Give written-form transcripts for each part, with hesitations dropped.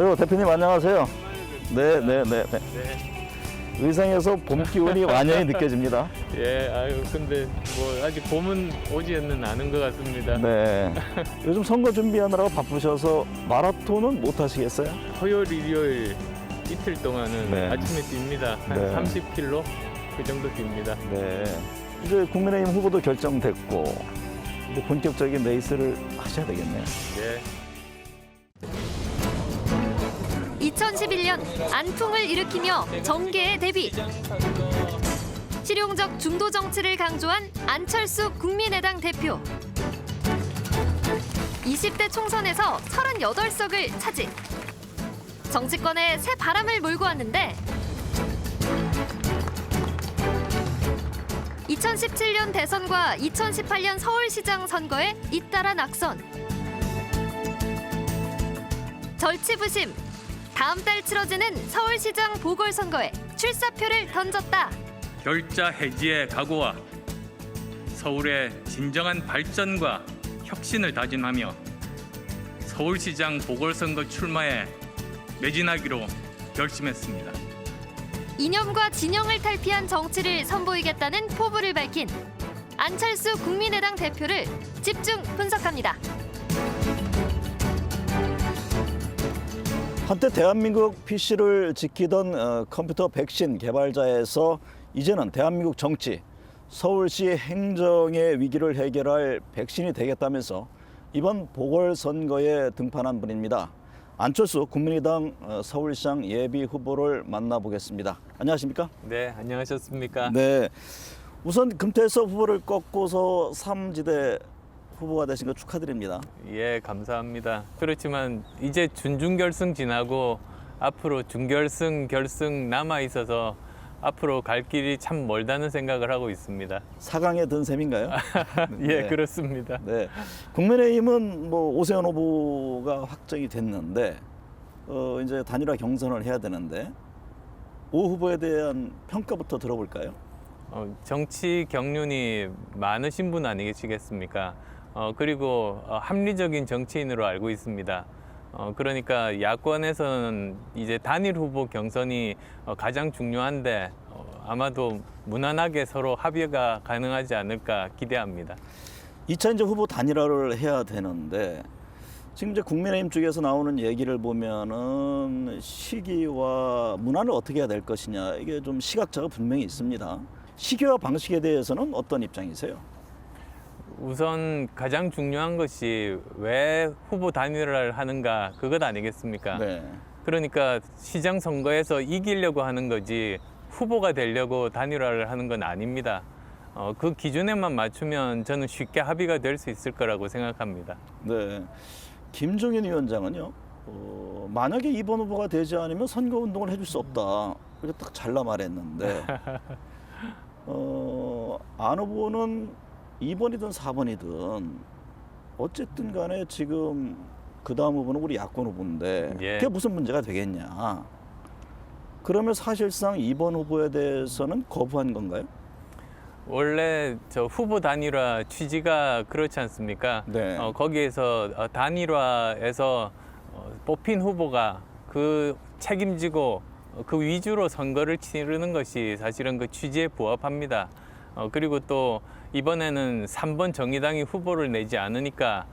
아유, 대표님 안녕하세요. 네. 의상에서 봄 기운이 완연히 느껴집니다. 예, 아유, 근데 뭐 아직 봄은 오지는 않은 것 같습니다. 네. 요즘 선거 준비하느라고 바쁘셔서 마라톤은 못 하시겠어요? 토요일, 일요일 이틀 동안은 네. 아침에 뜁니다. 한 네. 30km 그 정도 뜁니다. 네. 이제 국민의힘 후보도 결정됐고 이제 본격적인 레이스를 하셔야 되겠네요. 예. 2011년 안풍을 일으키며 정계에 데뷔. 실용적 중도 정치를 강조한 안철수 국민의당 대표. 20대 총선에서 38석을 차지. 정치권에 새 바람을 몰고 왔는데 2017년 대선과 2018년 서울시장 선거에 잇따라 낙선. 절치부심. 다음 달 치러지는 서울시장 보궐선거에 출사표를 던졌다. 결자 해지의 각오와 서울의 진정한 발전과 혁신을 다짐하며 서울시장 보궐선거 출마에 매진하기로 결심했습니다. 이념과 진영을 탈피한 정치를 선보이겠다는 포부를 밝힌 안철수 국민의당 대표를 집중 분석합니다. 한때 대한민국 PC를 지키던 컴퓨터 백신 개발자에서 이제는 대한민국 정치, 서울시 행정의 위기를 해결할 백신이 되겠다면서 이번 보궐선거에 등판한 분입니다. 안철수 국민의당 서울시장 예비 후보를 만나보겠습니다. 안녕하십니까? 네, 안녕하셨습니까? 네. 우선 금태섭 후보를 꺾고서 3지대 후보가 되신 거 축하드립니다. 예, 감사합니다. 그렇지만 이제 준중결승 지나고 앞으로 중결승, 결승 남아 있어서 앞으로 갈 길이 참 멀다는 생각을 하고 있습니다. 4강에 든 셈인가요? 예, 네. 그렇습니다. 네. 국민의힘은 뭐 오세훈 후보가 확정이 됐는데 이제 단일화 경선을 해야 되는데 오 후보에 대한 평가부터 들어볼까요? 정치 경륜이 많으신 분 아니겠습니까? 그리고 합리적인 정치인으로 알고 있습니다. 그러니까 야권에서는 이제 단일 후보 경선이 가장 중요한데 아마도 무난하게 서로 합의가 가능하지 않을까 기대합니다. 2차 이제 후보 단일화를 해야 되는데 지금 이제 국민의힘 쪽에서 나오는 얘기를 보면은 시기와 문안을 어떻게 해야 될 것이냐 이게 좀 시각차가 분명히 있습니다. 시기와 방식에 대해서는 어떤 입장이세요? 우선 가장 중요한 것이 왜 후보 단일화를 하는가 그것 아니겠습니까? 네. 그러니까 시장 선거에서 이기려고 하는 거지 후보가 되려고 단일화를 하는 건 아닙니다. 그 기준에만 맞추면 저는 쉽게 합의가 될 수 있을 거라고 생각합니다. 네. 김종인 위원장은요. 만약에 이번 후보가 되지 않으면 선거운동을 해줄 수 없다. 이렇게 딱 잘라 말했는데 안 후보는 2번이든 4번이든 어쨌든 간에 지금 그 다음 후보는 우리 야권 후보인데 예. 그게 무슨 문제가 되겠냐. 그러면 사실상 2번 후보에 대해서는 거부한 건가요? 원래 저 후보 단일화 취지가 그렇지 않습니까? 네. 거기에서 단일화에서 뽑힌 후보가 그 책임지고 그 위주로 선거를 치르는 것이 사실은 그 취지에 부합합니다. 그리고 또 이번에는 3번 정의당이 후보를 내지 않으니까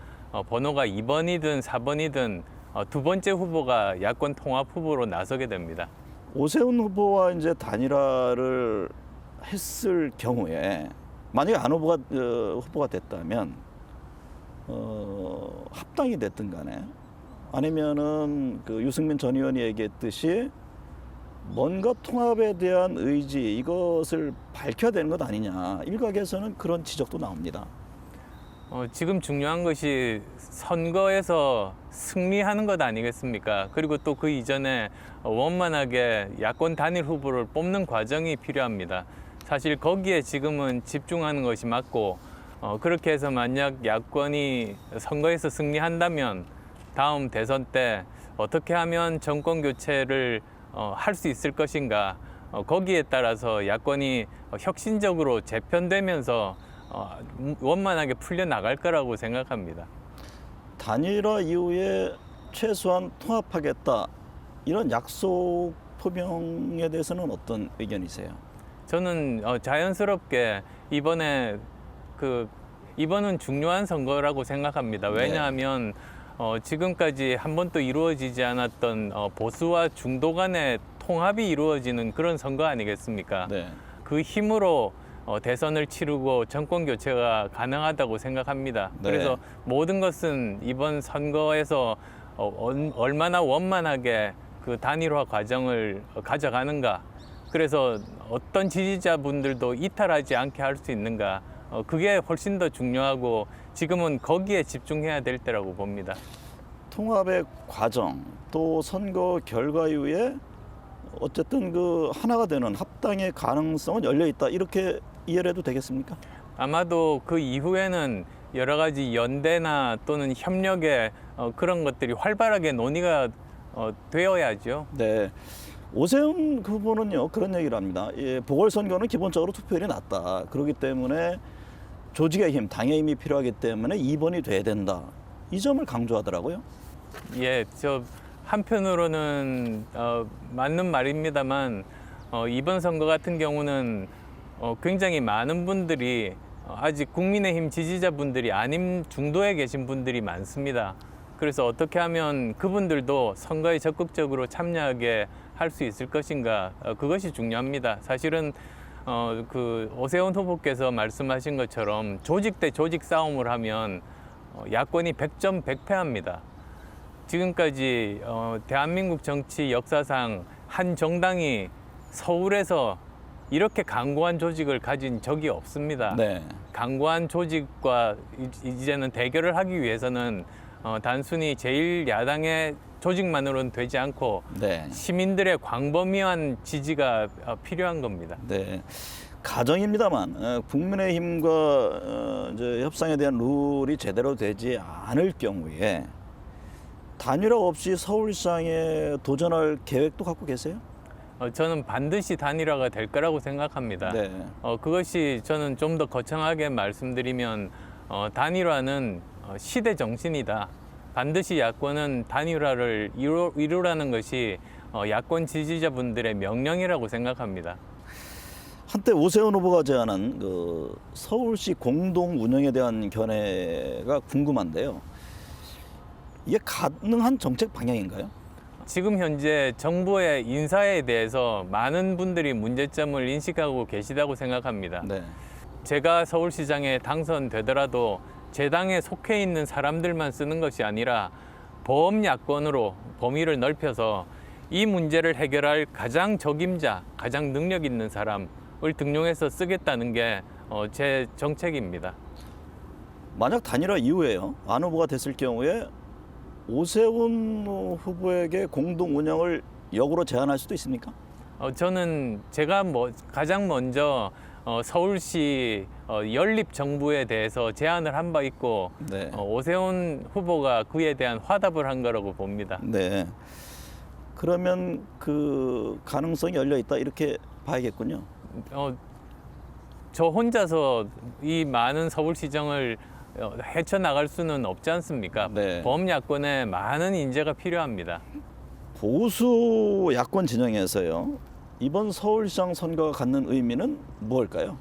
번호가 2번이든 4번이든 두 번째 후보가 야권 통합 후보로 나서게 됩니다. 오세훈 후보와 이제 단일화를 했을 경우에 만약에 안 후보가 됐다면 합당이 됐든 간에 아니면은 그 유승민 전 의원이 얘기했듯이 뭔가 통합에 대한 의지 이것을 밝혀야 되는 것 아니냐 일각에서는 그런 지적도 나옵니다. 지금 중요한 것이 선거에서 승리하는 것 아니겠습니까? 그리고 또 그 이전에 원만하게 야권 단일 후보를 뽑는 과정이 필요합니다. 사실 거기에 지금은 집중하는 것이 맞고 그렇게 해서 만약 야권이 선거에서 승리한다면 다음 대선 때 어떻게 하면 정권 교체를 할 수 있을 것인가 거기에 따라서 야권이 혁신적으로 재편되면서 원만하게 풀려나갈 거라고 생각합니다. 단일화 이후에 최소한 통합하겠다 이런 약속 표명에 대해서는 어떤 의견이세요? 저는 자연스럽게 이번은 중요한 선거라고 생각합니다. 왜냐하면 지금까지 한 번도 이루어지지 않았던 보수와 중도 간의 통합이 이루어지는 그런 선거 아니겠습니까? 네. 그 힘으로 대선을 치르고 정권 교체가 가능하다고 생각합니다. 네. 그래서 모든 것은 이번 선거에서 얼마나 원만하게 그 단일화 과정을 가져가는가. 그래서 어떤 지지자분들도 이탈하지 않게 할 수 있는가. 그게 훨씬 더 중요하고 지금은 거기에 집중해야 될 때라고 봅니다. 통합의 과정 또 선거 결과 이후에 어쨌든 그 하나가 되는 합당의 가능성은 열려 있다 이렇게 이해를 해도 되겠습니까? 아마도 그 이후에는 여러 가지 연대나 또는 협력의 그런 것들이 활발하게 논의가 되어야죠. 네. 오세훈 후보는요 그런 얘기를 합니다. 보궐선거는 기본적으로 투표율이 낮다. 그렇기 때문에 조직의 힘, 당의 힘이 필요하기 때문에 2번이 돼야 된다. 이 점을 강조하더라고요. 예, 저 한편으로는 맞는 말입니다만 이번 선거 같은 경우는 굉장히 많은 분들이 아직 국민의힘 지지자분들이 아닌 중도에 계신 분들이 많습니다. 그래서 어떻게 하면 그분들도 선거에 적극적으로 참여하게 할 수 있을 것인가, 그것이 중요합니다. 사실은 그 오세훈 후보께서 말씀하신 것처럼 조직 대 조직 싸움을 하면 야권이 100점 100패합니다. 지금까지 대한민국 정치 역사상 한 정당이 서울에서 이렇게 강고한 조직을 가진 적이 없습니다. 네. 강고한 조직과 이제는 대결을 하기 위해서는 단순히 제1야당의 조직만으로는 되지 않고 네. 시민들의 광범위한 지지가 필요한 겁니다. 네. 가정입니다만 국민의힘과 이제 협상에 대한 룰이 제대로 되지 않을 경우에 단일화 없이 서울시장에 도전할 계획도 갖고 계세요? 저는 반드시 단일화가 될 거라고 생각합니다. 네. 그것이 저는 좀 더 거창하게 말씀드리면 단일화는 시대 정신이다. 반드시 야권은 단일화를 이루라는 것이 야권 지지자분들의 명령이라고 생각합니다. 한때 오세훈 후보가 제안한 그 서울시 공동 운영에 대한 견해가 궁금한데요. 이게 가능한 정책 방향인가요? 지금 현재 정부의 인사에 대해서 많은 분들이 문제점을 인식하고 계시다고 생각합니다. 네. 제가 서울시장에 당선되더라도 제 당에 속해 있는 사람들만 쓰는 것이 아니라 범야권으로 범위를 넓혀서 이 문제를 해결할 가장 적임자, 가장 능력 있는 사람을 등용해서 쓰겠다는 게 제 정책입니다. 만약 단일화 이후에요. 안 후보가 됐을 경우에 오세훈 후보에게 공동 운영을 역으로 제안할 수도 있습니까? 저는 제가 가장 먼저 서울시 연립 정부에 대해서 제안을 한 바 있고 네. 오세훈 후보가 그에 대한 화답을 한 거라고 봅니다. 네. 그러면 그 가능성이 열려 있다 이렇게 봐야겠군요. 저 혼자서 이 많은 서울시정을 헤쳐나갈 수는 없지 않습니까? 네. 범야권에 많은 인재가 필요합니다. 보수 야권 진영에서요. 이번 서울시장 선거가 갖는 의미는 무엇일까요?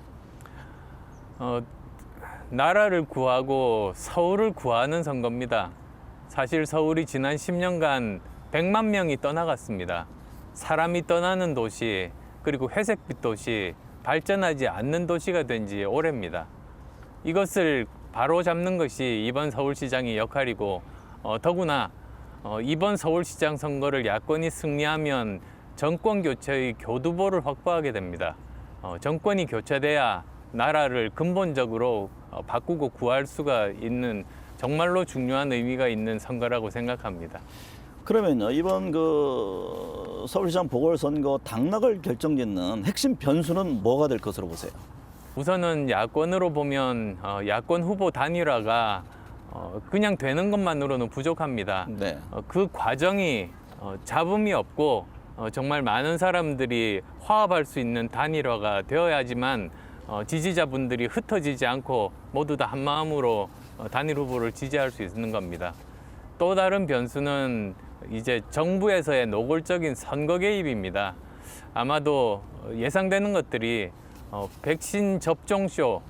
나라를 구하고 서울을 구하는 선거입니다. 사실 서울이 지난 10년간 100만 명이 떠나갔습니다. 사람이 떠나는 도시, 그리고 회색빛 도시, 발전하지 않는 도시가 된 지 오래입니다. 이것을 바로 잡는 것이 이번 서울시장의 역할이고 더구나 이번 서울시장 선거를 야권이 승리하면 정권 교체의 교두보를 확보하게 됩니다. 정권이 교체돼야 나라를 근본적으로 바꾸고 구할 수가 있는 정말로 중요한 의미가 있는 선거라고 생각합니다. 그러면요 이번 그 서울시장 보궐선거 당락을 결정짓는 핵심 변수는 뭐가 될 것으로 보세요? 우선은 야권으로 보면 야권 후보 단일화가 그냥 되는 것만으로는 부족합니다. 네. 그 과정이 잡음이 없고 정말 많은 사람들이 화합할 수 있는 단일화가 되어야지만 지지자분들이 흩어지지 않고 모두 다 한마음으로 단일 후보를 지지할 수 있는 겁니다. 또 다른 변수는 이제 정부에서의 노골적인 선거 개입입니다. 아마도 예상되는 것들이 백신 접종쇼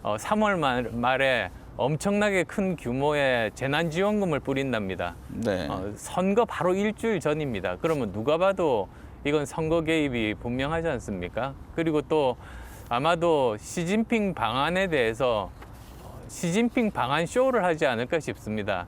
3월 말에 엄청나게 큰 규모의 재난지원금을 뿌린답니다. 네. 선거 바로 일주일 전입니다. 그러면 누가 봐도 이건 선거 개입이 분명하지 않습니까? 그리고 또 아마도 시진핑 방안에 대해서 시진핑 방안 쇼를 하지 않을까 싶습니다.